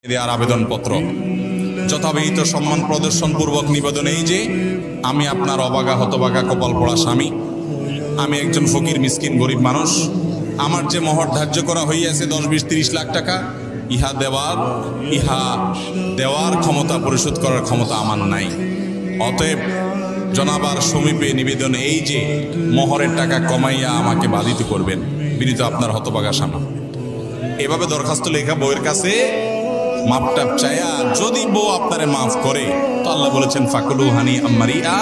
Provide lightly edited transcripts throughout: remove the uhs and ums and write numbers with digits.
দেওয়ার আবেদনপত্র যথাবিহিত সম্মান প্রদর্শনপূর্বক নিবেদন এই যে আমি আপনার অবাগা হতবাগা কপাল পড়া স্বামী, আমি একজন ফকির মিসকিন গরিব মানুষ। আমার যে মহর ধার্য করা হইয়াছে 10-20-30 লাখ টাকা, ইহা দেওয়ার ক্ষমতা, পরিশোধ করার ক্ষমতা আমার নাই। অতএব জনাবার সমীপে নিবেদন এই যে মহরের টাকা কমাইয়া আমাকে বাধিত করবেন, বিনীত আপনার হতবাগা স্বামী। এভাবে দরখাস্ত লেখা বউয়ের কাছে মাপটাপ চায়া যদি বউ আপনারে মাফ করে তো আল্লাহ বলেছেন ফাকুলু হানি আম্মারিয়া,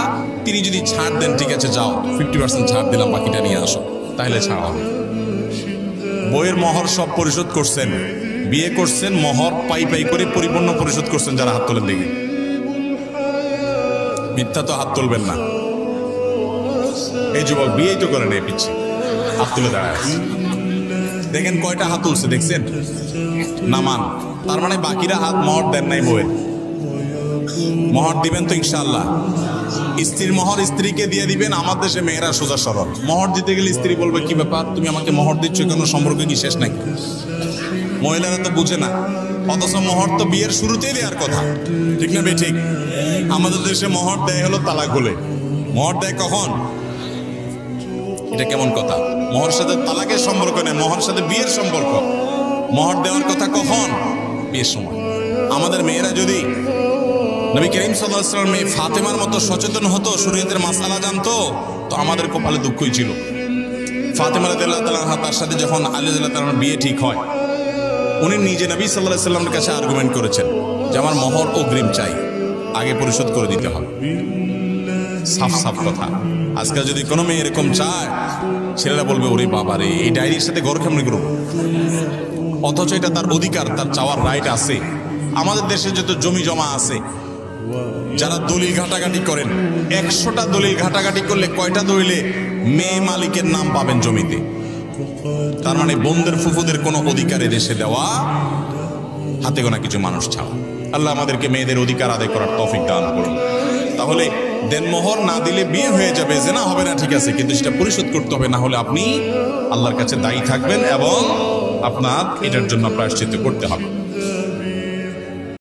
তিনি যদি ছাড় দেন ঠিক আছে যাও 50% ছাড় দিলাম, বাকিটা নিয়ে আসো, তাহলে ছাড় হবে। বইয়ের মহর সব পরিশোধ করছেন, বিয়ে করছেন, মহর পাই পাই করে পরিপূর্ণ পরিশোধ করছেন। যারা হাত তোলেন দেখি, মিথ্যা তো হাত তুলবেন না। এই যুবক বিয়েই তো করে নেই, পিছিয়ে হাত তুলে দাঁড়ায় আছে। দেখেন কয়টা হাত তুলছে, দেখছেন? নামান, তার মানে বাকিরা হাত মহর দেন নাই। বইয়ের মহর দিবেন তো ইনশাআল্লাহ। স্ত্রীর মহর স্ত্রীকে দিয়ে দিবেন। আমার দেশে মেয়েরা সোজা সরল, মহর দিতে গেলে স্ত্রী বলবে কি ব্যাপার, তুমি আমাকে মহর দিচ্ছ কেন, সম্পর্ক কি শেষ নাকি? মহিলারা তো বুঝে না, অথচ মহর তো বিয়ের শুরুতেই দেওয়ার কথা, ঠিক না? ঠিক। আমাদের দেশে মহর দেয় হলো তালাক হলে। মহর দেয় কখন? এটা কেমন কথা? মহর সাথে তালাকের সম্পর্ক নেই, মহর সাথে বিয়ের সম্পর্ক। মহর দেওয়ার কথা কখন? বিয়ের সময়। আমাদের মেয়েরা যদি নবী করিম সাল্লাল্লাহু আলাইহি ওয়াসাল্লাম মেয়ে ফাতেমার মতো সচেতন হতো, শরীয়তের মাসালা জানতো, তো আমাদের কপালে দুঃখই ছিল। ফাতেমা রাদিয়াল্লাহু তাআলা আনহা, তার সাথে যখন আলী রাদিয়াল্লাহু তাআলার বিয়ে ঠিক হয়, উনি নিজে নবী সাল্লাল্লাহু আলাইহি ওয়াসাল্লামের কাছে আর্গুমেন্ট করেছেন যে আমার মহর অগ্রিম চাই, আগে পরিশোধ করে দিতে হবে। সাফ সাফ কথা। আজকাল যদি কোনো মেয়ে এরকম চায়, ছেলেরা বলবে ওরে বাবা রে, এই ডায়েরির সাথে ঘর কেমনি করব? অথচ এটা তার অধিকার, তার চাওয়ার রাইট আছে। আমাদের দেশে যত জমি জমা আছে, যারা দলিল ঘাটাঘাটি করেন, 100টা দলিল ঘাটাঘাটি করলে কয়টা দলিলে মেয়ে মালিকের নাম পাবেন জমিতে? তার মানে বোনদের ফুফুদের কোনো অধিকার দেশে দেওয়া হাতে গোনা কিছু মানুষ ছাড়া। আল্লাহ আমাদেরকে মেয়েদের অধিকার আদায় করার তৌফিক দান করুন। তাহলে দেনমোহর না দিলে বিয়ে হয়ে যাবে, জেনা হবে না, ঠিক আছে, কিন্তু সেটা পরিশোধ করতে হবে, না হলে আপনি আল্লাহর কাছে দায়ী থাকবেন এবং আপনার এটার জন্য প্রায়শ্চিত্ত করতে হবে।